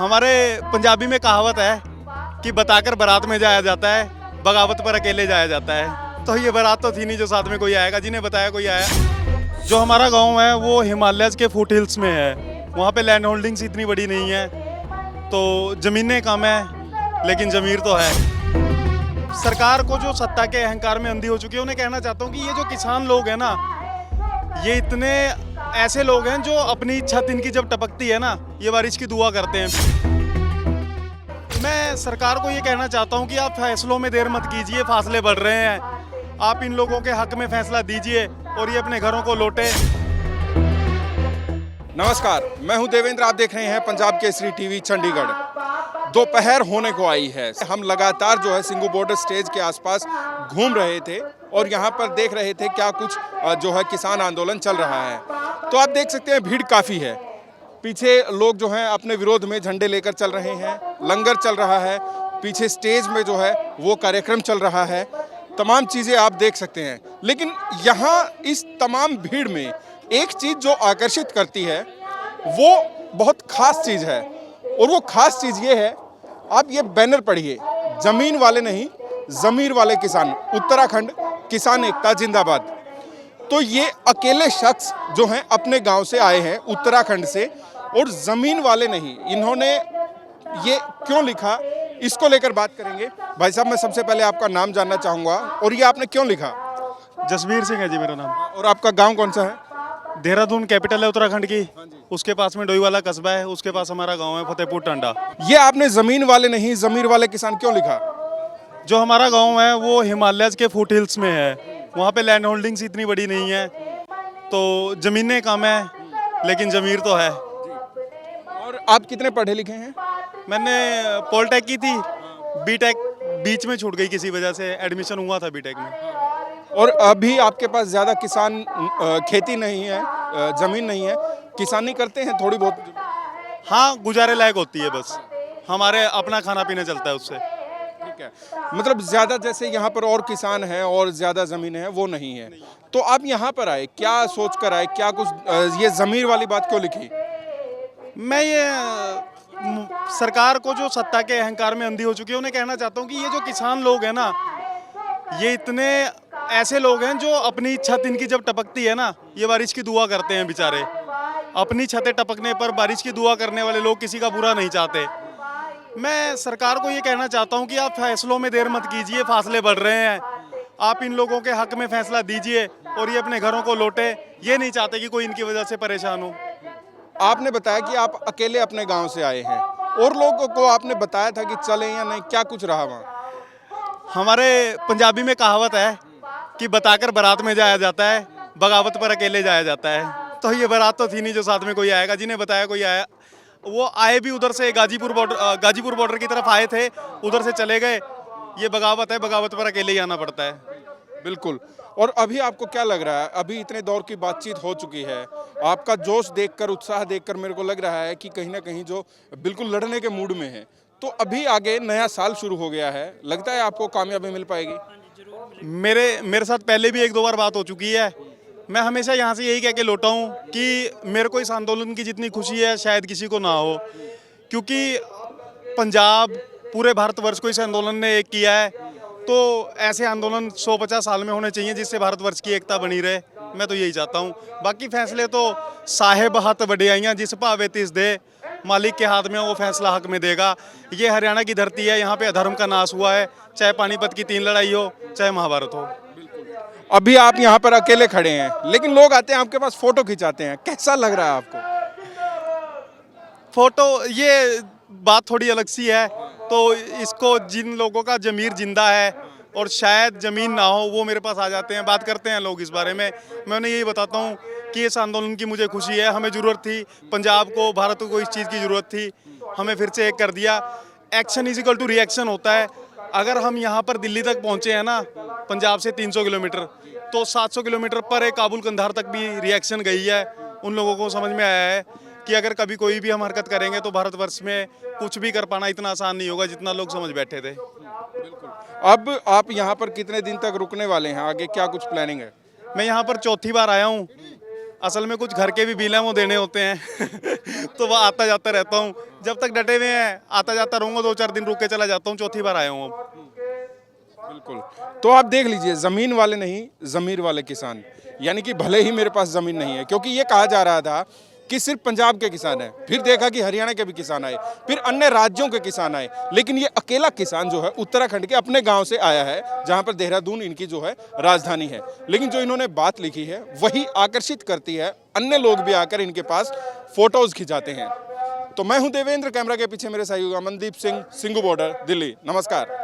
हमारे पंजाबी में कहावत है कि बताकर बारात में जाया जाता है, बगावत पर अकेले जाया जाता है। तो ये बारात तो थी नहीं जो साथ में कोई आएगा, जिन्हें बताया कोई आया। जो हमारा गांव है वो हिमालयस के फुट हिल्स में है। वहाँ पे लैंड होल्डिंग्स इतनी बड़ी नहीं है, तो ज़मीनें कम है लेकिन ज़मीर तो है। सरकार को जो सत्ता के अहंकार में अंधी हो चुकी है, उन्हें कहना चाहता हूँ कि ये जो किसान लोग हैं ना, ये इतने ऐसे लोग हैं जो अपनी छत इनकी जब टपकती है ना, ये बारिश की दुआ करते हैं। मैं सरकार को ये कहना चाहता हूँ कि आप फैसलों में देर मत कीजिए, फासले बढ़ रहे हैं। आप इन लोगों के हक में फैसला दीजिए और ये अपने घरों को लौटे। नमस्कार, मैं हूं देवेंद्र। आप देख रहे हैं पंजाब केसरी टीवी चंडीगढ़। दोपहर होने को आई है। हम लगातार जो है सिंगू बॉर्डर स्टेज के आसपास घूम रहे थे और यहां पर देख रहे थे क्या कुछ जो है किसान आंदोलन चल रहा है। तो आप देख सकते हैं भीड़ काफ़ी है। पीछे लोग जो हैं अपने विरोध में झंडे लेकर चल रहे हैं, लंगर चल रहा है, पीछे स्टेज में जो है वो कार्यक्रम चल रहा है। तमाम चीज़ें आप देख सकते हैं। लेकिन यहाँ इस तमाम भीड़ में एक चीज़ जो आकर्षित करती है वो बहुत ख़ास चीज़ है, और वो ख़ास चीज़ ये है, आप ये बैनर पढ़िए, ज़मीन वाले नहीं ज़मीर वाले किसान, उत्तराखंड किसान एकता जिंदाबाद। तो ये अकेले शख्स जो हैं अपने गांव से आए हैं, उत्तराखंड से, और ज़मीन वाले नहीं। इन्होंने ये क्यों लिखा, इसको लेकर बात करेंगे। भाई साहब, मैं सबसे पहले आपका नाम जानना चाहूँगा, और ये आपने क्यों लिखा? जसवीर सिंह है जी मेरा नाम। और आपका गांव कौन सा है? देहरादून कैपिटल है उत्तराखंड की, उसके पास में डोईवाला कस्बा है, उसके पास हमारा गांव है फतेहपुर टांडा। ये आपने ज़मीन वाले नहीं ज़मीर वाले किसान क्यों लिखा? जो हमारा गांव है वो हिमालयस के फुट हिल्स में है। वहाँ पे लैंड होल्डिंग्स इतनी बड़ी नहीं है, तो ज़मीनें कम है लेकिन ज़मीर तो है। और आप कितने पढ़े लिखे हैं? मैंने पॉलिटेक की थी, बीटेक बीच में छूट गई, किसी वजह से एडमिशन हुआ था बीटेक में। और अभी आपके पास ज़्यादा किसान खेती नहीं है, ज़मीन नहीं है, किसानी करते हैं थोड़ी बहुत? हाँ, गुजारे लायक होती है, बस हमारे अपना खाना पीना चलता है उससे। ठीक है, मतलब ज़्यादा जैसे यहाँ पर और किसान हैं और ज़्यादा ज़मीन है वो नहीं है। तो आप यहाँ पर आए, क्या सोच कर आए, क्या कुछ ये ज़मीर वाली बात क्यों लिखी? मैं ये सरकार को जो सत्ता के अहंकार में अंधी हो चुकी है, उन्हें कहना चाहता हूँ कि ये जो किसान लोग हैं ना, ये इतने ऐसे लोग हैं जो अपनी छत इनकी जब टपकती है ना, ये बारिश की दुआ करते हैं बेचारे। अपनी छतें टपकने पर बारिश की दुआ करने वाले लोग किसी का बुरा नहीं चाहते। मैं सरकार को ये कहना चाहता हूँ कि आप फैसलों में देर मत कीजिए, फासले बढ़ रहे हैं। आप इन लोगों के हक में फैसला दीजिए और ये अपने घरों को लौटे। ये नहीं चाहते कि कोई इनकी वजह से परेशान हो। आपने बताया कि आप अकेले अपने गाँव से आए हैं, और लोगों को आपने बताया था कि चलें या नहीं, क्या कुछ रहा वहाँ? हमारे पंजाबी में कहावत है कि बताकर बारात में जाया जाता है, बगावत पर अकेले जाया जाता है। तो ये बारात तो थी नहीं जो साथ में कोई आएगा, जिन्हें बताया कोई आया। वो आए भी उधर से, गाजीपुर बॉर्डर की तरफ आए थे, उधर से चले गए। ये बगावत है, बगावत पर अकेले ही आना पड़ता है। बिल्कुल। और अभी आपको क्या लग रहा है? अभी इतने दौर की बातचीत हो चुकी है, आपका जोश देखकर, उत्साह देखकर मेरे को लग रहा है कि कहीं ना कहीं जो बिल्कुल लड़ने के मूड में है। तो अभी आगे नया साल शुरू हो गया है, लगता है आपको कामयाबी मिल पाएगी? मेरे साथ पहले भी एक दो बार बात हो चुकी है। मैं हमेशा यहाँ से यही कह के लौटा हूँ कि मेरे को इस आंदोलन की जितनी खुशी है शायद किसी को ना हो, क्योंकि पंजाब, पूरे भारतवर्ष को इस आंदोलन ने एक किया है। तो ऐसे आंदोलन 150 साल में होने चाहिए जिससे भारतवर्ष की एकता बनी रहे। मैं तो यही चाहता हूँ। बाकी फैसले तो साहेब हाथ वडियाइयाँ जिस भावे तिस दे, मालिक के हाथ में वो फैसला हक में देगा। ये हरियाणा की धरती है, यहाँ पे अधर्म का नाश हुआ है, चाहे पानीपत की 3 लड़ाई हो, चाहे महाभारत हो। अभी आप यहाँ पर अकेले खड़े हैं, लेकिन लोग आते हैं आपके पास, फोटो खिंचाते हैं, कैसा लग रहा है आपको? फोटो, ये बात थोड़ी अलग सी है। तो इसको जिन लोगों का ज़मीर जिंदा है और शायद ज़मीन ना हो, वो मेरे पास आ जाते हैं, बात करते हैं लोग इस बारे में। मैं उन्हें यही बताता हूँ कि इस आंदोलन की मुझे खुशी है। हमें ज़रूरत थी, पंजाब को, भारत को इस चीज़ की ज़रूरत थी। हमें फिर से एक कर दिया। Action is equal to reaction होता है। अगर हम यहाँ पर दिल्ली तक पहुँचे हैं ना, पंजाब से 300 किलोमीटर, तो 700 किलोमीटर पर एक काबुल कंधार तक भी रिएक्शन गई है। उन लोगों को समझ में आया है कि अगर कभी कोई भी हम हरकत करेंगे तो भारतवर्ष में कुछ भी कर पाना इतना आसान नहीं होगा जितना लोग समझ बैठे थे। अब आप यहाँ पर कितने दिन तक रुकने वाले हैं? आगे क्या कुछ प्लानिंग है? मैं यहाँ पर चौथी बार आया हूँ। असल में कुछ घर के भी बिल हैं वो देने होते हैं तो वह आता जाता रहता हूँ। जब तक डटे हुए हैं आता जाता रहूंगा, 2-4 दिन रुक के चला जाता हूँ, चौथी बार आया हूँ अब। बिल्कुल। तो आप देख लीजिए, जमीन वाले नहीं, जमीर वाले किसान, यानी कि भले ही मेरे पास जमीन नहीं है, क्योंकि ये कहा जा रहा था कि सिर्फ पंजाब के किसान हैं, फिर देखा कि हरियाणा के भी किसान आए, फिर अन्य राज्यों के किसान आए, लेकिन ये अकेला किसान जो है उत्तराखंड के अपने गांव से आया है, जहां पर देहरादून इनकी जो है राजधानी है। लेकिन जो इन्होंने बात लिखी है वही आकर्षित करती है, अन्य लोग भी आकर इनके पास फोटोज खिंचाते हैं। तो मैं हूं देवेंद्र, कैमरा के पीछे मेरे सहयोगी अमनदीप सिंह, सिंगू बॉर्डर, दिल्ली। नमस्कार।